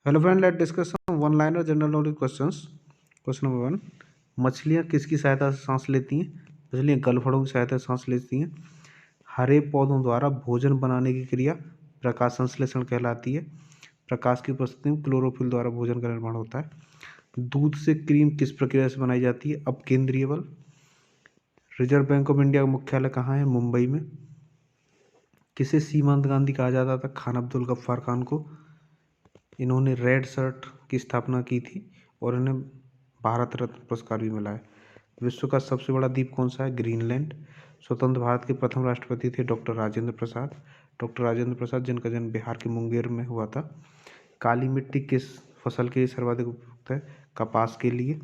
Hello friend, let discuss one liner general knowledge questions. Question number one, मछलियाँ किसकी सहायता से सांस लेती हैं? मछलियाँ गलफड़ों की सहायता से सांस लेती हैं। हरे पौधों द्वारा भोजन बनाने की क्रिया प्रकाश संश्लेषण कहलाती है। प्रकाश की उपस्थिति में क्लोरोफिल द्वारा भोजन का निर्माण होता है। दूध से क्रीम किस प्रक्रिया से बनाई जाती है? अपकेंद्रीय बल। रिजर्व बैंक ऑफ इंडिया का मुख्यालय कहाँ है? मुंबई में। किसे सीमांत गांधी कहा जाता था? खान अब्दुल गफ्फार खान को। इन्होंने रेड शर्ट की स्थापना की थी और इन्हें भारत रत्न पुरस्कार भी मिला है। विश्व का सबसे बड़ा द्वीप कौन सा है? ग्रीनलैंड। स्वतंत्र भारत के प्रथम राष्ट्रपति थे डॉक्टर राजेंद्र प्रसाद। डॉक्टर राजेंद्र प्रसाद, जिनका जन्म बिहार के मुंगेर में हुआ था। काली मिट्टी किस फसल के लिए सर्वाधिक उपयुक्त है? कपास के लिए।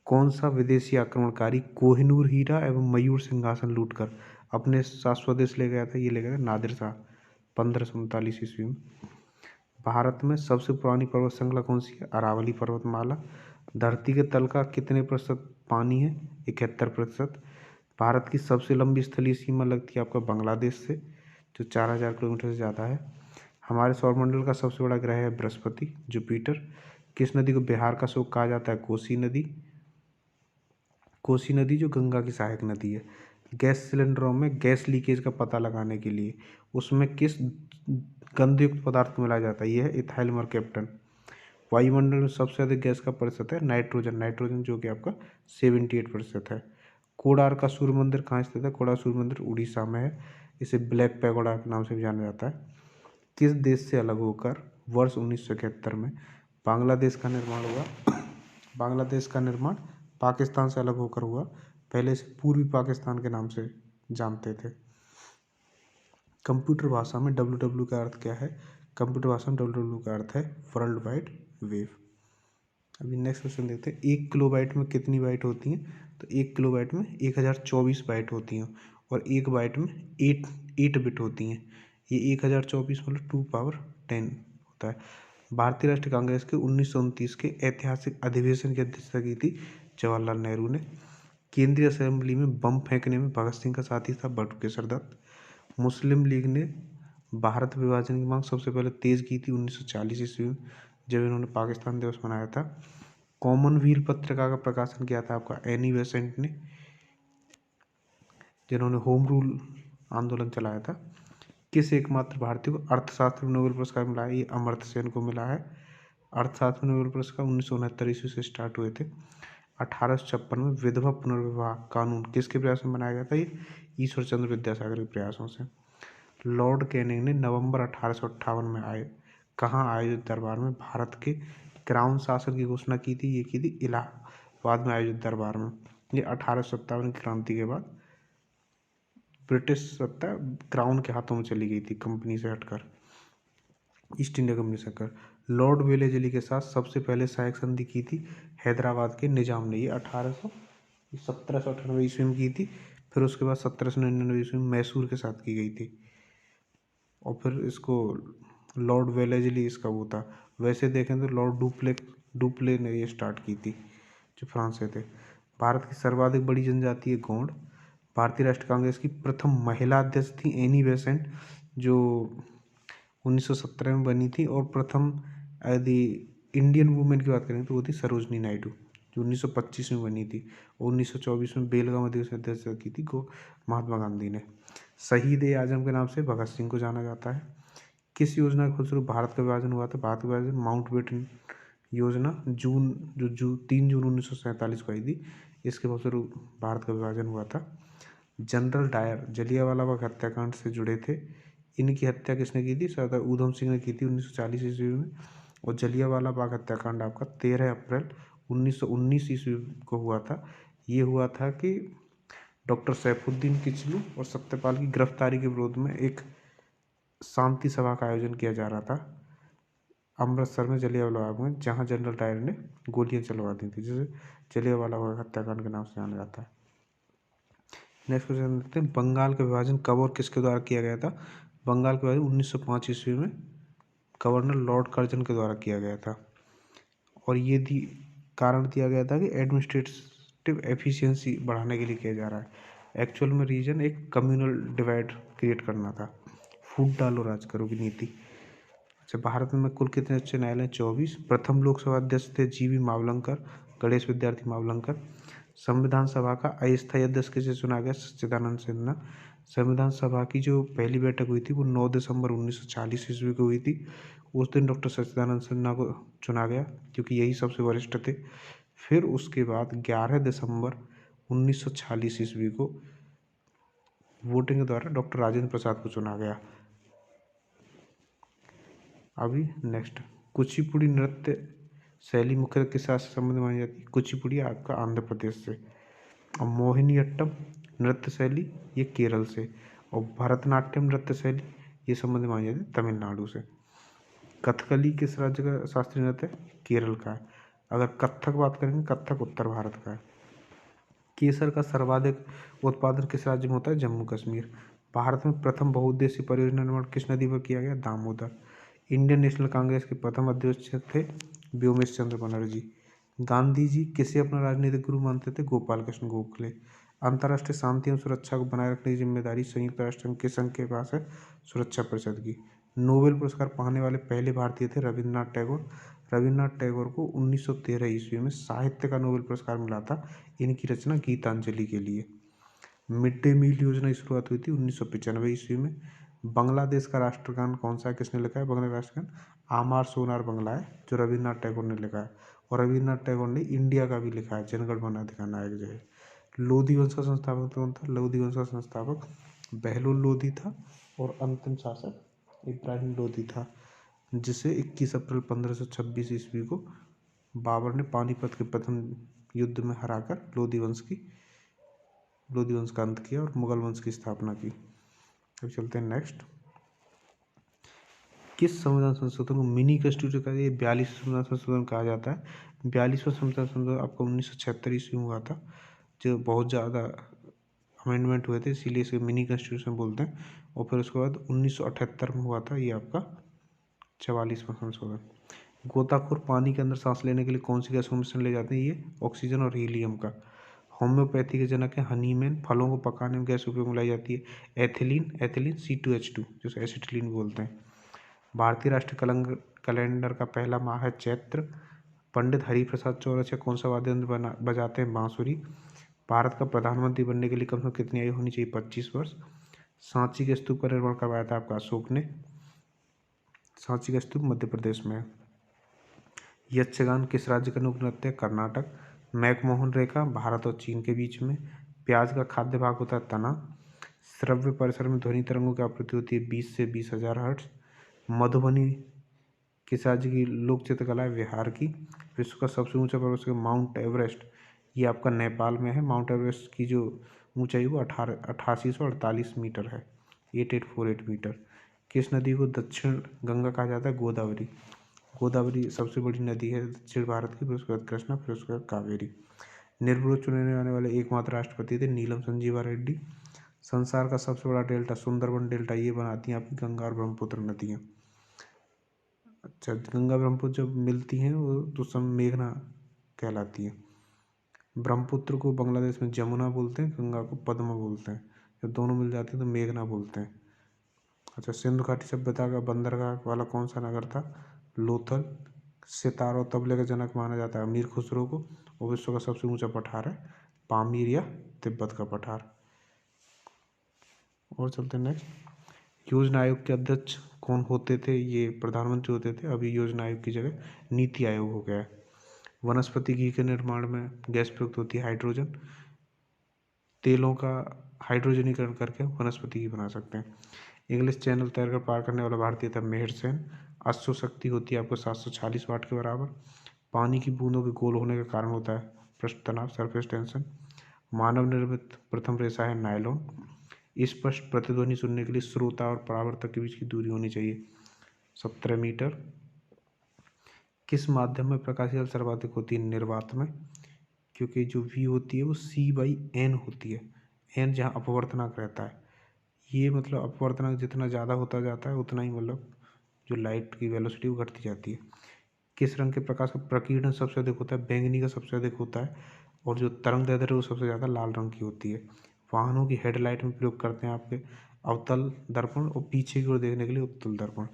कौन सा विदेशी आक्रमणकारी कोहिनूर हीरा एवं मयूर सिंहासन लूटकर अपने साथ स्वदेश ले गया था? ये ले गया था नादिर शाह 1539 ईस्वी में। भारत में सबसे पुरानी पर्वत श्रृंखला कौन सी है? अरावली पर्वतमाला। धरती के तल का कितने प्रतिशत पानी है? 71%। भारत की सबसे लंबी स्थलीय सीमा लगती है आपका बांग्लादेश से, जो 4000 किलोमीटर से ज़्यादा है। हमारे सौरमंडल का सबसे बड़ा ग्रह है बृहस्पति, जुपिटर। किस नदी को बिहार का शोक कहा जाता है? कोसी नदी। कोसी नदी जो गंगा की सहायक नदी है। गैस सिलेंडरों में गैस लीकेज का पता लगाने के लिए उसमें किस गंधयुक्त पदार्थ को मिलाया जाता है? यह है इथाइल मरकैप्टन। वायुमंडल में सबसे अधिक गैस का प्रतिशत है नाइट्रोजन। नाइट्रोजन जो कि आपका 78% है। कोडार का सूर्य मंदिर कहाँ स्थित है? कोडार सूर्य मंदिर उड़ीसा में है। इसे ब्लैक पैगोडा के नाम से भी जाना जाता है। किस देश से अलग होकर वर्ष 1971 में बांग्लादेश का निर्माण हुआ? बांग्लादेश का निर्माण पाकिस्तान से अलग होकर हुआ। पहले इसे पूर्वी पाकिस्तान के नाम से जानते थे। कंप्यूटर भाषा में डब्ल्यू का अर्थ क्या है? कंप्यूटर भाषा में डब्ल्यू का अर्थ है वर्ल्ड वाइड वेव। अभी नेक्स्ट क्वेश्चन देखते हैं। 1 किलोबाइट में कितनी बाइट होती हैं? तो 1 किलोबाइट में 1024 बाइट होती हैं और 1 बाइट में 8 बिट होती हैं। ये 1024 मतलब 2 पावर 10 होता है। भारतीय राष्ट्रीय कांग्रेस के 1929 के ऐतिहासिक अधिवेशन की अध्यक्षता की थी जवाहरलाल नेहरू ने। केंद्रीय असेंबली में बम फेंकने में भगत सिंह का साथी था बटुकेश्वर दत्त। मुस्लिम लीग ने भारत विभाजन की मांग सबसे पहले तेज की थी 1940 ईस्वी में, जब इन्होंने पाकिस्तान दिवस मनाया था। कॉमनवेल्थ पत्रिका का प्रकाशन किया था आपका एनी बेसेंट ने, जिन्होंने होम रूल आंदोलन चलाया था। किस एकमात्र भारतीय को अर्थशास्त्र में नोबेल पुरस्कार मिला है? ये अमर्त्य सेन को मिला है। अर्थशास्त्र में नोबेल पुरस्कार 1969 ईस्वी से स्टार्ट हुए थे। 1856 में विधवा पुनर्विवाह कानून किसके प्रयास में बनाया गया था? ये ईश्वर चंद्र विद्यासागर के प्रयासों से। लॉर्ड कैनिंग ने नवंबर 1858 में कहाँ आयोजित दरबार में भारत के क्राउन शासन की घोषणा की थी? ये की थी इलाहाबाद में आयोजित दरबार में। ये 1857 की क्रांति के बाद ब्रिटिश सत्ता क्राउन के हाथों में चली गई थी, कंपनी से हटकर, ईस्ट इंडिया कंपनी से हटकर। लॉर्ड वेलेस्ली के साथ सबसे पहले सहायक संधि की थी हैदराबाद के निजाम ने। ये 1798 ईस्वी में की थी। फिर उसके बाद 1799 ईस्वी में मैसूर के साथ की गई थी और फिर इसको लॉर्ड वेलेस्ली इसका वो था। वैसे देखें तो लॉर्ड डुप्ले ने ये स्टार्ट की थी, जो फ्रांस से थे। भारत की सर्वाधिक बड़ी जनजाति है गौंड। भारतीय राष्ट्रीय कांग्रेस की प्रथम महिला अध्यक्ष थी एनी बेसेंट, जो 1917 में बनी थी। और प्रथम यदि इंडियन वुमेन की बात करें तो वो थी सरोजनी नायडू, जो 1925 में बनी थी। 1924 में बेलगाम अधिवेशन अध्यक्षता की थी महात्मा गांधी ने। शहीद ए आजम के नाम से भगत सिंह को जाना जाता है। किस योजना के फलस्वरूप भारत का विभाजन हुआ था? भारत का विभाजन माउंटबेटन योजना, जून 3 जून 1947 को आई थी। इसके फलस्वरूप भारत का विभाजन हुआ था। जनरल डायर जलियांवाला बाग हत्याकांड से जुड़े थे। इनकी हत्या किसने की थी? सरदार ऊधम सिंह ने की थी 1940 ईस्वी में। और जलियांवाला बाग हत्याकांड आपका 13 अप्रैल 1919 ईस्वी को हुआ था। ये हुआ था कि डॉक्टर सैफुद्दीन किचलू और सत्यपाल की गिरफ्तारी के विरोध में एक शांति सभा का आयोजन किया जा रहा था अमृतसर में जलियांवाला बाग में, जहां जनरल डायर ने गोलियां चलवा दी थी, जिसे जलियांवाला बाग हत्याकांड के नाम से जाना जाता है। नेक्स्ट क्वेश्चन देखते हैं। बंगाल का विभाजन कब और किसके द्वारा किया गया था? बंगाल का विभाजन 1905 ईस्वी में गवर्नर लॉर्ड कर्जन के द्वारा किया गया था। और ये कारण दिया गया था कि एडमिनिस्ट्रेटिव एफिशिएंसी बढ़ाने के लिए किया जा रहा है। एक्चुअल में रीजन एक कम्युनल डिवाइड क्रिएट करना था। फूट डालो राज करो की नीति। अच्छा, भारत में कुल कितने उच्च न्यायालय? 24। प्रथम लोकसभा अध्यक्ष थे जीवी मावलंकर, गणेश विद्यार्थी मावलंकर। संविधान सभा का अस्थायी अध्यक्ष किसे चुना गया? सच्चिदानंद सिन्हा। संविधान सभा की जो पहली बैठक हुई थी वो 9 दिसंबर 1940 ईस्वी को हुई थी। उस दिन डॉक्टर सच्चिदानंद सिन्हा को चुना गया क्योंकि यही सबसे वरिष्ठ थे। फिर उसके बाद 11 दिसंबर 1946 ईस्वी को वोटिंग के द्वारा डॉक्टर राजेंद्र प्रसाद को चुना गया। अभी नेक्स्ट, कुचिपुड़ी नृत्य शैली मुख्यतः किस राज्य से संबंधित मानी जाती है? कुचिपुड़ी आपका आंध्र प्रदेश से। और मोहिनीअट्टम नृत्य शैली ये केरल से। और भरतनाट्यम नृत्य शैली ये संबंधित मानी जाती है तमिलनाडु से। कथकली किस राज्य का शास्त्रीय नृत्य है? केरल का है। अगर कथक बात करेंगे, कथक उत्तर भारत का है। केसर का सर्वाधिक उत्पादन किस राज्य में होता है? जम्मू कश्मीर। भारत में प्रथम बहुउद्देशीय परियोजना निर्माण किस नदी पर किया गया? दामोदर। इंडियन नेशनल कांग्रेस के प्रथम अध्यक्ष थे व्योमेश चंद्र बनर्जी। गांधी जी किसे अपना राजनीतिक गुरु मानते थे? गोपाल कृष्ण गोखले। अंतर्राष्ट्रीय शांति एवं सुरक्षा को बनाए रखने की जिम्मेदारी संयुक्त राष्ट्र संघ किस संघ के पास है? सुरक्षा परिषद की। नोबेल पुरस्कार पाने वाले पहले भारतीय थे रविन्द्रनाथ टैगोर। रविन्द्रनाथ टैगोर को 1913 ईस्वी में साहित्य का नोबेल पुरस्कार मिला था इनकी रचना गीतांजलि के लिए। मिड डे मील योजना की शुरुआत हुई थी 1995 ईस्वी में। बांग्लादेश का राष्ट्रगान कौन सा है? किसने लिखा है बांग्लादेश राष्ट्रगान? आमार सोनार बांग्ला है, जो रविन्द्रनाथ टैगोर ने लिखा है। और रविन्द्रनाथ टैगोर ने इंडिया का भी लिखा है, जनगण मन अधिनायक जय। लोधी वंश का संस्थापक कौन था? लोधी वंश का संस्थापक बहलोल लोधी था और अंतिम शासक इब्राहिम लोधी था, जिसे 21 अप्रैल 1526 ईस्वी को बाबर ने पानीपत के प्रथम युद्ध में हराकर लोधी वंश का अंत किया और मुगल वंश की स्थापना की। अब चलते हैं नेक्स्ट। किस संविधान संशोधन को मिनी कॉन्स्टिट्यूशन कहा? 42 संविधान संशोधन कहा जाता है। 42वां संविधान संशोधन आपका 1976 ईस्वी में हुआ था, जो बहुत ज़्यादा अमेंडमेंट हुए थे, इसीलिए इसे मिनी कॉन्स्टिट्यूशन बोलते हैं। और फिर उसके बाद 1978 में हुआ था ये आपका 44वां संशोधन। गोताखोर पानी के अंदर सांस लेने के लिए कौन सी गैस का मिश्रण ले जाते हैं? ये ऑक्सीजन और हीलियम का। होम्योपैथी के जनक है हनीमैन। फलों को पकाने में गैस उपयोग में लाई जाती है एथिलीन C2H2, जिसे एसिटिलीन बोलते हैं। भारतीय राष्ट्रीय कैलेंडर का पहला माह है चैत्र। पंडित हरिप्रसाद चौरसिया कौन सा वाद्य यंत्र बजाते हैं? बांसुरी। भारत का प्रधानमंत्री बनने के लिए कम से कम कितनी आयु होनी चाहिए? 25 वर्ष। सांची के स्तूप का निर्माण करवाया था आपका अशोक ने। सांची का स्तूप मध्य प्रदेश में है। यक्षगान किस राज्य का लोक नृत्य है? कर्नाटक। मैकमोहन रेखा भारत और चीन के बीच में। प्याज का खाद्य भाग होता है तना। श्रव्य परिसर में ध्वनि तरंगों की आवृत्ति होती है 20 से 20,000 हर्ट्ज। मधुबनी किस राज्य की लोक चित्रकला है? बिहार की। विश्व का सबसे ऊंचा पर्वत है माउंट एवरेस्ट, ये आपका नेपाल में है। माउंट एवरेस्ट की जो ऊंचाई वो 8848 मीटर है, 8848 मीटर। किस नदी को दक्षिण गंगा कहा जाता है? गोदावरी। गोदावरी सबसे बड़ी नदी है दक्षिण भारत की, फिर उसके बाद कृष्णा, फिर उसके बाद कावेरी। निर्विरोध चुने जाने वाले एकमात्र राष्ट्रपति थे नीलम संजीवा रेड्डी। संसार का सबसे बड़ा डेल्टा सुंदरबन डेल्टा ये बनाती हैं आपकी गंगा और ब्रह्मपुत्र नदियाँ। अच्छा, गंगा ब्रह्मपुत्र जब मिलती हैं वो तो सब मेघना कहलाती है। ब्रह्मपुत्र को बांग्लादेश में जमुना बोलते हैं, गंगा को पद्मा बोलते हैं। जब दोनों मिल जाते हैं तो मेघना बोलते हैं। अच्छा, सिंधु घाटी सभ्यता का बंदरगाह वाला कौन सा नगर था? लोथल। सितार और तबले का जनक माना जाता है अमीर खुसरो को। और विश्व का सबसे ऊंचा पठार है पामीर या तिब्बत का पठार। और चलते हैं नेक्स्ट। योजना आयोग के अध्यक्ष कौन होते थे? ये प्रधानमंत्री होते थे, अभी योजना आयोग की जगह नीति आयोग हो गया है। वनस्पति घी के निर्माण में गैस प्रयुक्त होती है हाइड्रोजन। तेलों का हाइड्रोजनीकरण करके वनस्पति घी बना सकते हैं। इंग्लिश चैनल तैरकर पार करने वाला भारतीय था मेहर सेन। अश्व शक्ति होती है आपको 740 वाट के बराबर। पानी की बूंदों के गोल होने का कारण होता है पृष्ठ तनाव, सरफेस टेंशन। मानव निर्मित प्रथम रेशा है नायलॉन। स्पष्ट प्रतिध्वनि सुनने के लिए श्रोता और परावर्तक के बीच की दूरी होनी चाहिए 17 मीटर। किस माध्यम में प्रकाश जल सर्वाधिक होती है? निर्वात में, क्योंकि जो V होती है वो C/N होती है। N जहाँ अपवर्तनांक रहता है, ये मतलब अपवर्तनांक जितना ज़्यादा होता जाता है उतना ही मतलब जो लाइट की वेलोसिटी वो घटती जाती है। किस रंग के प्रकाश का प्रकीर्णन सबसे अधिक होता है? बैंगनी का सबसे अधिक होता है। और जो तरंग दैर्ध्य है वो सबसे ज़्यादा लाल रंग की होती है। वाहनों की हेडलाइट में प्रयोग करते हैं आपके अवतल दर्पण और पीछे की ओर देखने के लिए उत्तल दर्पण।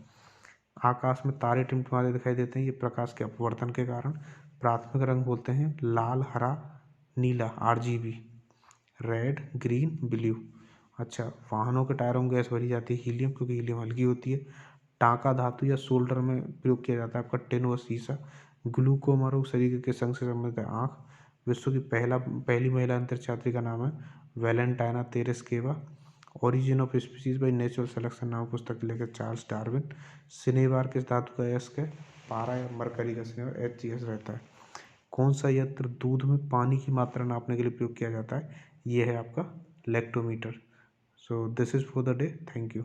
आकाश में तारे टिमटिमाते दिखाई देते हैं, ये प्रकाश के अपवर्तन के कारण। प्राथमिक रंग बोलते हैं लाल, हरा, नीला, RGB, रेड, ग्रीन, ब्लू। अच्छा, वाहनों के टायरों में गैस भरी जाती है हीलियम, क्योंकि हीलियम हल्की होती है। टांका धातु या सोल्डर में प्रयोग किया जाता है आपका टिन व शीशा। ग्लूकोमरो शरीर के संग से संबंधित है आँख। विश्व की पहली महिला अंतरिक्ष यात्री का नाम है Valentina Tereshkova. Origin of species by natural selection नाम पुस्तक लेकर चार्ल्स डार्विन। शनिवार किस धातु का अयस्क है? पारा या मरकरी का शनिवार HCS रहता है। कौन सा यंत्र दूध में पानी की मात्रा नापने के लिए प्रयोग किया जाता है? ये है आपका lactometer. So this is for the day. Thank you.